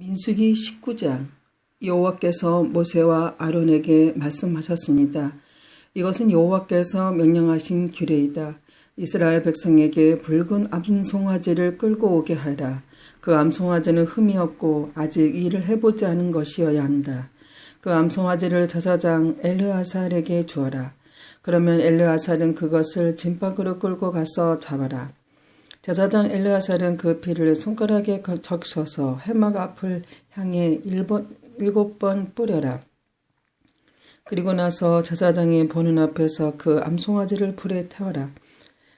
민수기 19장. 여호와께서 모세와 아론에게 말씀하셨습니다. 이것은 여호와께서 명령하신 규례이다. 이스라엘 백성에게 붉은 암송아지를 끌고 오게 하라. 그 암송아지는 흠이 없고 아직 일을 해보지 않은 것이어야 한다. 그 암송아지를 제사장 엘르아살에게 주어라. 그러면 엘르아살은 그것을 진박으로 끌고 가서 잡아라. 제사장 엘르아살은 그 피를 손가락에 적셔서 해막 앞을 향해 7번 뿌려라. 그리고 나서 제사장이 보는 앞에서 그 암송아지를 불에 태워라.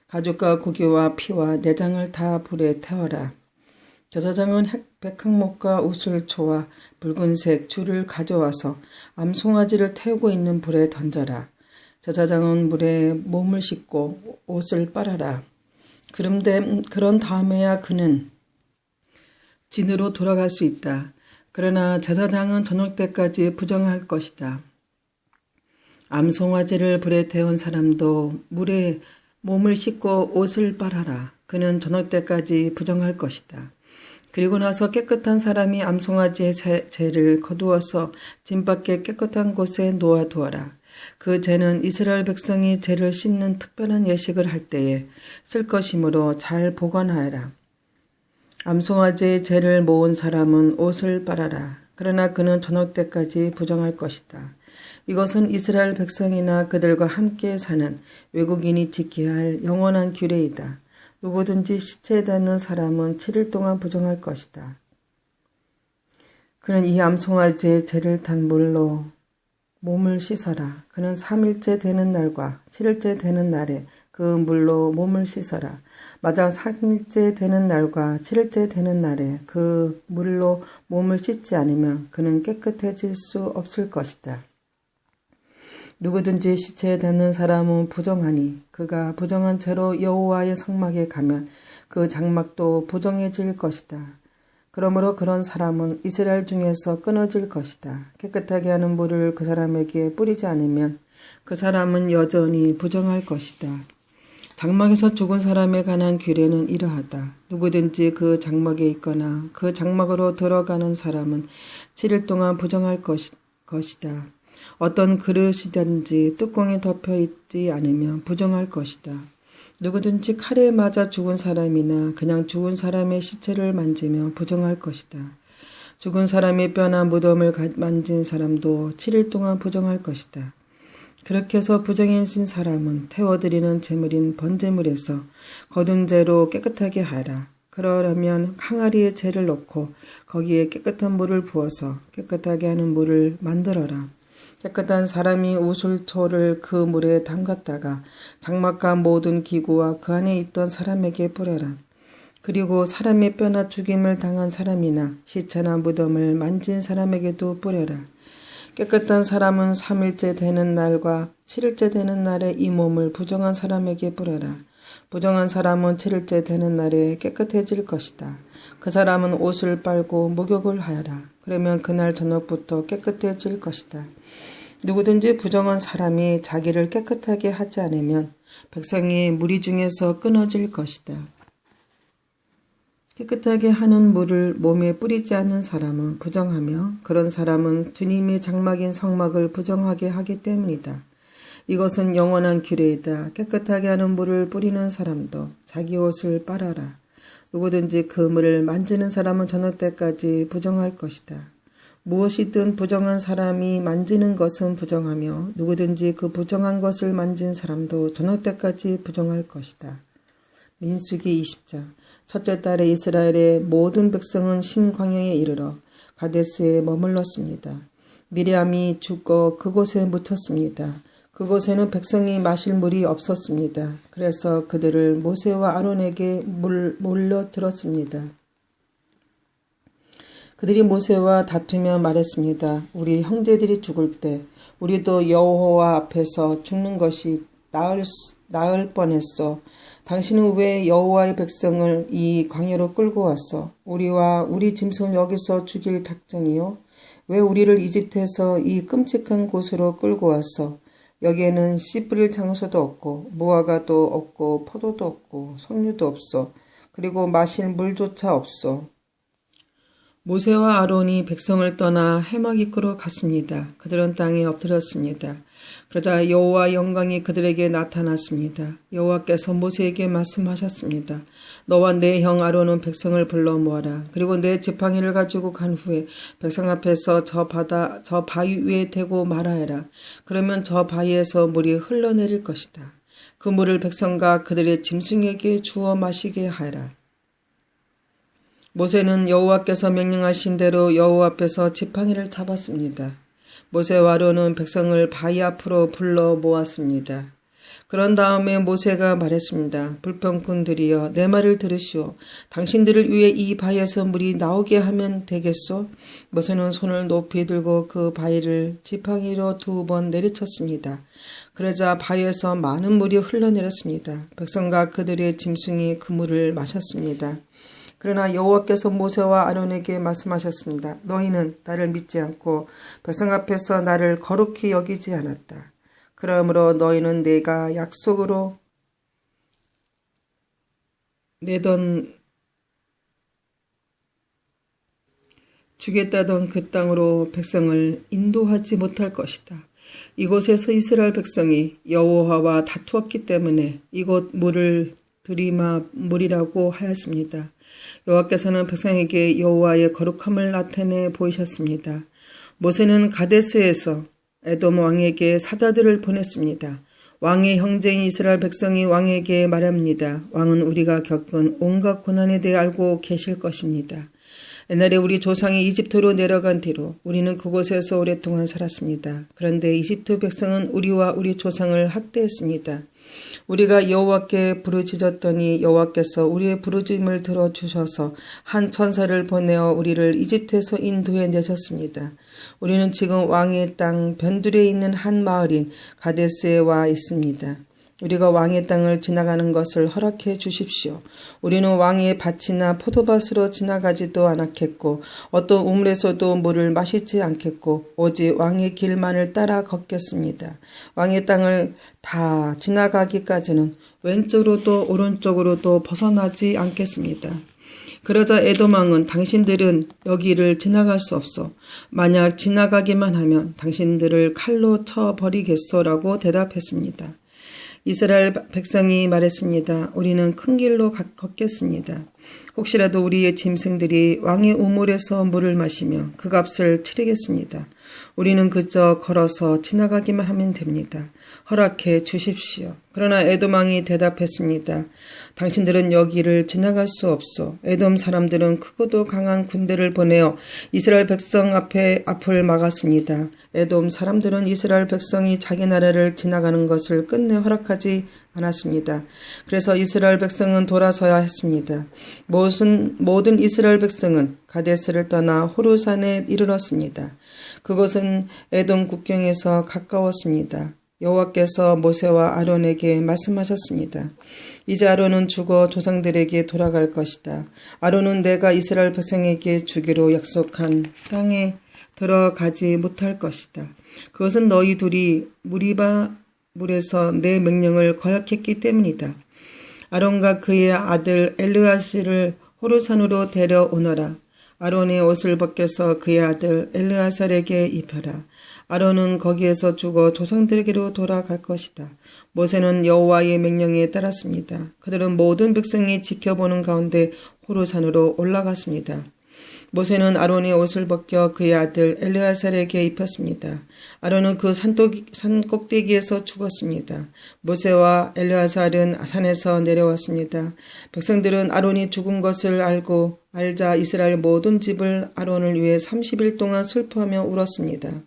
가죽과 고기와 피와 내장을 다 불에 태워라. 제사장은 백항목과 우슬초와 붉은색 줄을 가져와서 암송아지를 태우고 있는 불에 던져라. 제사장은 물에 몸을 씻고 옷을 빨아라. 그런 다음에야 그는 진으로 돌아갈 수 있다. 그러나 제사장은 저녁 때까지 부정할 것이다. 암송아지를 불에 태운 사람도 물에 몸을 씻고 옷을 빨아라. 그는 저녁 때까지 부정할 것이다. 그리고 나서 깨끗한 사람이 암송아지의 재를 거두어서 진 밖에 깨끗한 곳에 놓아두어라. 그 재는 이스라엘 백성이 재를 씻는 특별한 예식을 할 때에 쓸 것이므로 잘 보관하여라. 암송아지의 재를 모은 사람은 옷을 빨아라. 그러나 그는 저녁 때까지 부정할 것이다. 이것은 이스라엘 백성이나 그들과 함께 사는 외국인이 지켜야 할 영원한 규례이다. 누구든지 시체에 닿는 사람은 7일 동안 부정할 것이다. 그는 이 암송아지의 재를 탄 물로 몸을 씻어라. 그는 3일째 되는 날과 7일째 되는 날에 그 물로 몸을 씻어라. 마지막 3일째 되는 날과 7일째 되는 날에 그 물로 몸을 씻지 않으면 그는 깨끗해질 수 없을 것이다. 누구든지 시체에 닿는 사람은 부정하니 그가 부정한 채로 여호와의 성막에 가면 그 장막도 부정해질 것이다. 그러므로 그런 사람은 이스라엘 중에서 끊어질 것이다. 깨끗하게 하는 물을 그 사람에게 뿌리지 않으면 그 사람은 여전히 부정할 것이다. 장막에서 죽은 사람에 관한 규례는 이러하다. 누구든지 그 장막에 있거나 그 장막으로 들어가는 사람은 7일 동안 부정할 것이다. 어떤 그릇이든지 뚜껑이 덮여 있지 않으면 부정할 것이다. 누구든지 칼에 맞아 죽은 사람이나 그냥 죽은 사람의 시체를 만지면 부정할 것이다. 죽은 사람의 뼈나 무덤을 만진 사람도 7일 동안 부정할 것이다. 그렇게 해서 부정해진 사람은 태워드리는 제물인 번제물에서 거둔 재로 깨끗하게 하라. 그러려면 항아리에 재를 넣고 거기에 깨끗한 물을 부어서 깨끗하게 하는 물을 만들어라. 깨끗한 사람이 우슬초를 그 물에 담갔다가 장막과 모든 기구와 그 안에 있던 사람에게 뿌려라. 그리고 사람의 뼈나 죽임을 당한 사람이나 시체나 무덤을 만진 사람에게도 뿌려라. 깨끗한 사람은 3일째 되는 날과 7일째 되는 날에 이 몸을 부정한 사람에게 뿌려라. 부정한 사람은 7일째 되는 날에 깨끗해질 것이다. 그 사람은 옷을 빨고 목욕을 하여라. 그러면 그날 저녁부터 깨끗해질 것이다. 누구든지 부정한 사람이 자기를 깨끗하게 하지 않으면 백성이 무리 중에서 끊어질 것이다. 깨끗하게 하는 물을 몸에 뿌리지 않는 사람은 부정하며 그런 사람은 주님의 장막인 성막을 부정하게 하기 때문이다. 이것은 영원한 규례이다. 깨끗하게 하는 물을 뿌리는 사람도 자기 옷을 빨아라. 누구든지 그 물을 만지는 사람은 저녁 때까지 부정할 것이다. 무엇이든 부정한 사람이 만지는 것은 부정하며 누구든지 그 부정한 것을 만진 사람도 저녁 때까지 부정할 것이다. 민수기 20장. 첫째 달에 이스라엘의 모든 백성은 신광야에 이르러 가데스에 머물렀습니다. 미리암이 죽어 그곳에 묻혔습니다. 그곳에는 백성이 마실 물이 없었습니다. 그래서 그들을 모세와 아론에게 몰려들었습니다. 그들이 모세와 다투며 말했습니다. 우리 형제들이 죽을 때 우리도 여호와 앞에서 죽는 것이 나을 뻔했어. 당신은 왜 여호와의 백성을 이 광야로 끌고 왔어? 우리와 우리 짐승을 여기서 죽일 작정이요? 왜 우리를 이집트에서 이 끔찍한 곳으로 끌고 왔어? 여기에는 씨 뿌릴 장소도 없고 무화과도 없고 포도도 없고 석류도 없어. 그리고 마실 물조차 없어. 모세와 아론이 백성을 떠나 해막이끄로 갔습니다. 그들은 땅에 엎드렸습니다. 그러자 여호와 영광이 그들에게 나타났습니다. 여호와께서 모세에게 말씀하셨습니다. 너와 내 형 아론은 백성을 불러 모아라. 그리고 내 지팡이를 가지고 간 후에 백성 앞에서 저 바위 위에 대고 말하여라. 그러면 저 바위에서 물이 흘러내릴 것이다. 그 물을 백성과 그들의 짐승에게 주어 마시게 하라. 모세는 여호와께서 명령하신 대로 여호와 앞에서 지팡이를 잡았습니다. 모세와 아론은 백성을 바위 앞으로 불러 모았습니다. 그런 다음에 모세가 말했습니다. 불평꾼들이여 내 말을 들으시오. 당신들을 위해 이 바위에서 물이 나오게 하면 되겠소? 모세는 손을 높이 들고 그 바위를 지팡이로 2번 내리쳤습니다. 그러자 바위에서 많은 물이 흘러내렸습니다. 백성과 그들의 짐승이 그 물을 마셨습니다. 그러나 여호와께서 모세와 아론에게 말씀하셨습니다. 너희는 나를 믿지 않고 백성 앞에서 나를 거룩히 여기지 않았다. 그러므로 너희는 내가 약속으로 주겠다던 그 땅으로 백성을 인도하지 못할 것이다. 이곳에서 이스라엘 백성이 여호와와 다투었기 때문에 이곳 물을 드리마 물이라고 하였습니다. 여호와께서는 백성에게 여호와의 거룩함을 나타내 보이셨습니다. 모세는 가데스에서 에돔 왕에게 사자들을 보냈습니다. 왕의 형제인 이스라엘 백성이 왕에게 말합니다. 왕은 우리가 겪은 온갖 고난에 대해 알고 계실 것입니다. 옛날에 우리 조상이 이집트로 내려간 뒤로 우리는 그곳에서 오랫동안 살았습니다. 그런데 이집트 백성은 우리와 우리 조상을 학대했습니다. 우리가 여호와께 부르짖었더니 여호와께서 우리의 부르짖음을 들어주셔서 한 천사를 보내어 우리를 이집트에서 인도해 내셨습니다. 우리는 지금 왕의 땅 변두리에 있는 한 마을인 가데스에 와 있습니다. 우리가 왕의 땅을 지나가는 것을 허락해 주십시오. 우리는 왕의 밭이나 포도밭으로 지나가지도 않았겠고 어떤 우물에서도 물을 마시지 않겠고 오직 왕의 길만을 따라 걷겠습니다. 왕의 땅을 다 지나가기까지는 왼쪽으로도 오른쪽으로도 벗어나지 않겠습니다. 그러자 에돔 왕은 당신들은 여기를 지나갈 수 없어. 만약 지나가기만 하면 당신들을 칼로 쳐버리겠소라고 대답했습니다. 이스라엘 백성이 말했습니다. 우리는 큰 길로 걷겠습니다. 혹시라도 우리의 짐승들이 왕의 우물에서 물을 마시며 그 값을 치르겠습니다. 우리는 그저 걸어서 지나가기만 하면 됩니다. 허락해 주십시오. 그러나 에돔 왕이 대답했습니다. 당신들은 여기를 지나갈 수 없소. 에돔 사람들은 크고도 강한 군대를 보내어 이스라엘 백성 앞을 막았습니다. 에돔 사람들은 이스라엘 백성이 자기 나라를 지나가는 것을 끝내 허락하지 않았습니다. 그래서 이스라엘 백성은 돌아서야 했습니다. 모든 이스라엘 백성은 가데스를 떠나 호르산에 이르렀습니다. 그것은 에돔 국경에서 가까웠습니다. 여호와께서 모세와 아론에게 말씀하셨습니다. 이제 아론은 죽어 조상들에게 돌아갈 것이다. 아론은 내가 이스라엘 백성에게 주기로 약속한 땅에 들어가지 못할 것이다. 그것은 너희 둘이 무리바 물에서 내 명령을 거역했기 때문이다. 아론과 그의 아들 엘르아살을 호르산으로 데려오너라. 아론의 옷을 벗겨서 그의 아들 엘르아살에게 입혀라. 아론은 거기에서 죽어 조상들에게로 돌아갈 것이다. 모세는 여호와의 명령에 따랐습니다. 그들은 모든 백성이 지켜보는 가운데 호르산으로 올라갔습니다. 모세는 아론의 옷을 벗겨 그의 아들 엘르아살에게 입혔습니다. 아론은 그 산 꼭대기에서 죽었습니다. 모세와 엘르아살은 산에서 내려왔습니다. 백성들은 아론이 죽은 것을 알자 이스라엘 모든 집을 아론을 위해 30일 동안 슬퍼하며 울었습니다.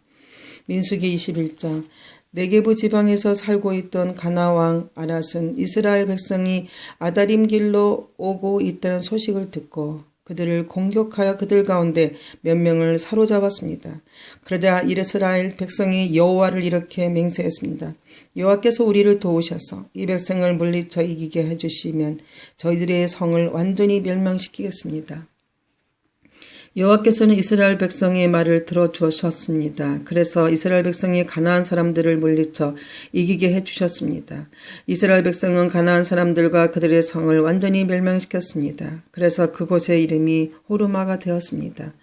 민수기 21장. 네게부 지방에서 살고 있던 가나 왕 아랏은 이스라엘 백성이 아다림 길로 오고 있다는 소식을 듣고 그들을 공격하여 그들 가운데 몇 명을 사로잡았습니다. 그러자 이스라엘 백성이 여호와를 이렇게 맹세했습니다. 여호와께서 우리를 도우셔서 이 백성을 물리쳐 이기게 해주시면 저희들의 성을 완전히 멸망시키겠습니다. 여호와께서는 이스라엘 백성의 말을 들어주셨습니다. 그래서 이스라엘 백성이 가나안 사람들을 물리쳐 이기게 해주셨습니다. 이스라엘 백성은 가나안 사람들과 그들의 성을 완전히 멸망시켰습니다. 그래서 그곳의 이름이 호르마가 되었습니다.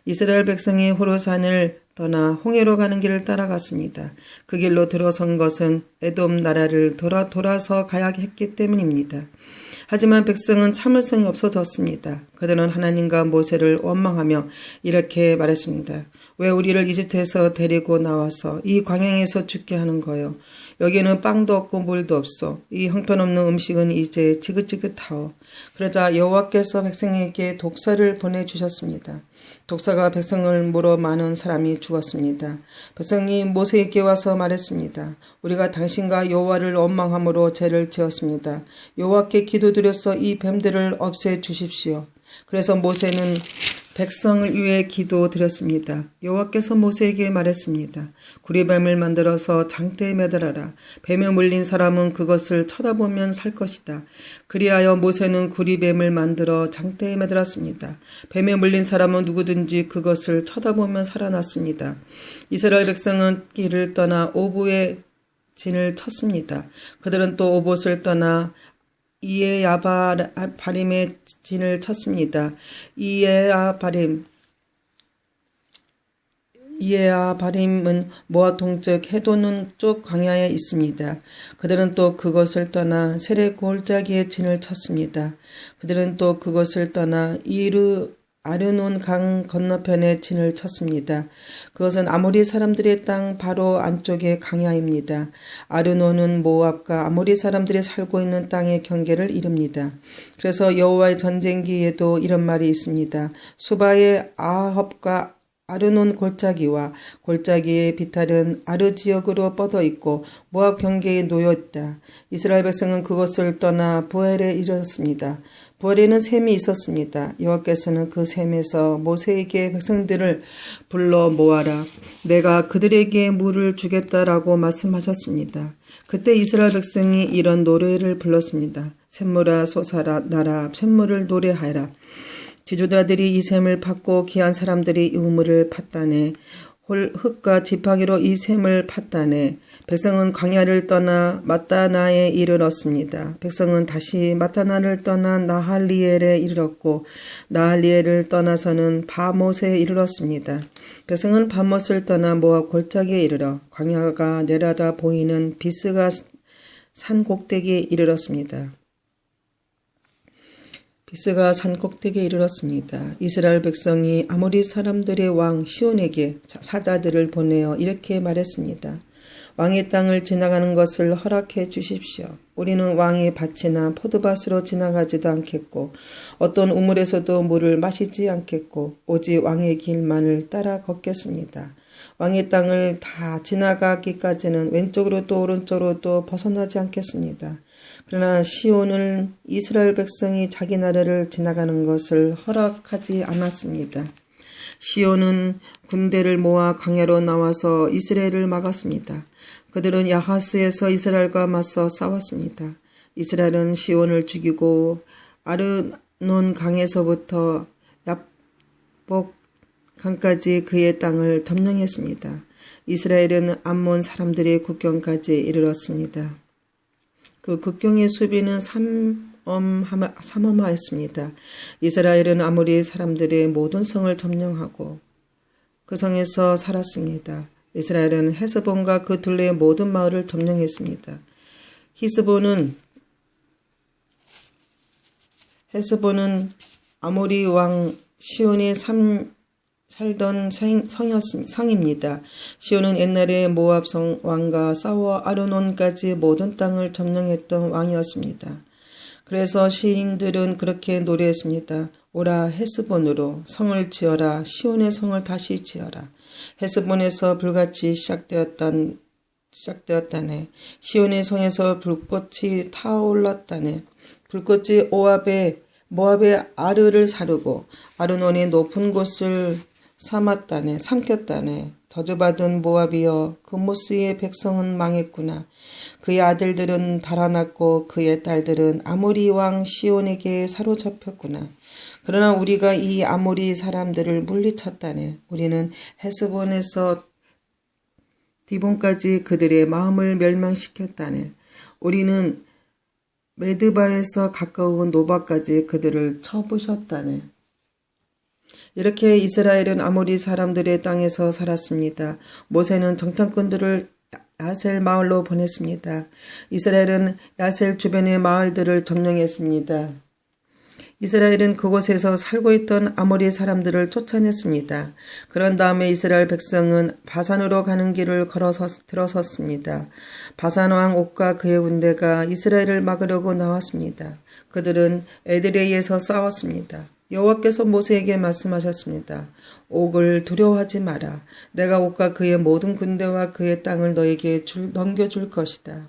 이스라엘 백성이 호르산을 떠나 홍해로 가는 길을 따라갔습니다. 그 길로 들어선 것은 에돔 나라를 돌아서 가야 했기 때문입니다. 하지만 백성은 참을성이 없어졌습니다. 그들은 하나님과 모세를 원망하며 이렇게 말했습니다. 왜 우리를 이집트에서 데리고 나와서 이 광야에서 죽게 하는 거요? 여기는 빵도 없고 물도 없어. 이 형편없는 음식은 이제 지긋지긋하오. 그러자 여호와께서 백성에게 독사를 보내주셨습니다. 독사가 백성을 물어 많은 사람이 죽었습니다. 백성이 모세에게 와서 말했습니다. 우리가 당신과 여호와를 원망함으로 죄를 지었습니다. 여호와께 기도드려서 이 뱀들을 없애 주십시오. 그래서 모세는 백성을 위해 기도드렸습니다. 여호와께서 모세에게 말했습니다. 구리뱀을 만들어서 장대에 매달아라. 뱀에 물린 사람은 그것을 쳐다보면 살 것이다. 그리하여 모세는 구리뱀을 만들어 장대에 매달았습니다. 뱀에 물린 사람은 누구든지 그것을 쳐다보면 살아났습니다. 이스라엘 백성은 길을 떠나 오브의 진을 쳤습니다. 그들은 또 오봇을 떠나 이에야바림의 진을 쳤습니다. 이에야바림은 모압 동쪽 헤도는 쪽 광야에 있습니다. 그들은 또 그것을 떠나 세레 골짜기의 진을 쳤습니다. 그들은 또 그것을 떠나 아르논 강 건너편에 진을 쳤습니다. 그것은 아모리 사람들의 땅 바로 안쪽의 강야입니다. 아르논은 모압과 아모리 사람들이 살고 있는 땅의 경계를 이릅니다. 그래서 여호와의 전쟁기에도 이런 말이 있습니다. 수바의 아합과 아르논 골짜기와 골짜기의 비탈은 아르 지역으로 뻗어 있고 모압 경계에 놓여 있다. 이스라엘 백성은 그것을 떠나 부엘에 이르렀습니다. 부엘에는 샘이 있었습니다. 여호와께서는 그 샘에서 모세에게 백성들을 불러 모아라. 내가 그들에게 물을 주겠다라고 말씀하셨습니다. 그때 이스라엘 백성이 이런 노래를 불렀습니다. 샘물아 솟아라 나라 샘물을 노래하라. 지도자들이 이 샘을 팠고 귀한 사람들이 이 우물을 팠다네. 흙과 지팡이로 이 샘을 팠다네. 백성은 광야를 떠나 마따나에 이르렀습니다. 백성은 다시 마따나를 떠나 나할리엘에 이르렀고 나할리엘을 떠나서는 바못에 이르렀습니다. 백성은 바못을 떠나 모압 골짜기에 이르러 광야가 내려다 보이는 비스가 산 꼭대기에 이르렀습니다. 비스가 산 꼭대기에 이르렀습니다. 이스라엘 백성이 아모리 사람들의 왕 시온에게 사자들을 보내어 이렇게 말했습니다. 왕의 땅을 지나가는 것을 허락해 주십시오. 우리는 왕의 밭이나 포도밭으로 지나가지도 않겠고 어떤 우물에서도 물을 마시지 않겠고 오직 왕의 길만을 따라 걷겠습니다. 왕의 땅을 다 지나가기까지는 왼쪽으로도 오른쪽으로도 벗어나지 않겠습니다. 그러나 시온은 이스라엘 백성이 자기 나라를 지나가는 것을 허락하지 않았습니다. 시온은 군대를 모아 광야로 나와서 이스라엘을 막았습니다. 그들은 야하스에서 이스라엘과 맞서 싸웠습니다. 이스라엘은 시온을 죽이고 아르논 강에서부터 야복 강까지 그의 땅을 점령했습니다. 이스라엘은 암몬 사람들의 국경까지 이르렀습니다. 그 국경의 수비는 삼엄하였습니다. 이스라엘은 아모리 사람들의 모든 성을 점령하고 그 성에서 살았습니다. 이스라엘은 헤스본과 그 둘레의 모든 마을을 점령했습니다. 헤스본은 아모리 왕 시온이 살던 성입니다. 시온은 옛날에 모압 왕과 싸워 아르논까지 모든 땅을 점령했던 왕이었습니다. 그래서 시인들은 그렇게 노래했습니다. 오라 헤스본으로 성을 지어라. 시온의 성을 다시 지어라. 헤스본에서 불같이 시작되었다네. 시온의 성에서 불꽃이 타올랐다네. 불꽃이 모압의 아르를 사르고 아르논의 높은 곳을 삼켰다네. 저주받은 모압이여 그모스의 백성은 망했구나. 그의 아들들은 달아났고 그의 딸들은 아모리 왕 시온에게 사로잡혔구나. 그러나 우리가 이 아모리 사람들을 물리쳤다네. 우리는 헤스본에서 디본까지 그들의 마음을 멸망시켰다네. 우리는 메드바에서 가까운 노바까지 그들을 쳐부셨다네. 이렇게 이스라엘은 아모리 사람들의 땅에서 살았습니다. 모세는 정탐꾼들을 야셀 마을로 보냈습니다. 이스라엘은 야셀 주변의 마을들을 점령했습니다. 이스라엘은 그곳에서 살고 있던 아모리 사람들을 쫓아냈습니다. 그런 다음에 이스라엘 백성은 바산으로 가는 길을 걸어서 들어섰습니다. 바산 왕 옥과 그의 군대가 이스라엘을 막으려고 나왔습니다. 그들은 에드레이에서 싸웠습니다. 여호와께서 모세에게 말씀하셨습니다. 옥을 두려워하지 마라. 내가 옥과 그의 모든 군대와 그의 땅을 너에게 넘겨줄 것이다.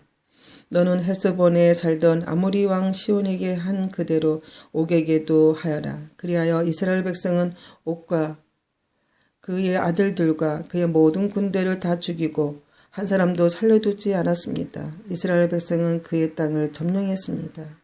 너는 헤스본에 살던 아모리 왕 시온에게 한 그대로 옥에게도 하여라. 그리하여 이스라엘 백성은 옥과 그의 아들들과 그의 모든 군대를 다 죽이고 한 사람도 살려두지 않았습니다. 이스라엘 백성은 그의 땅을 점령했습니다.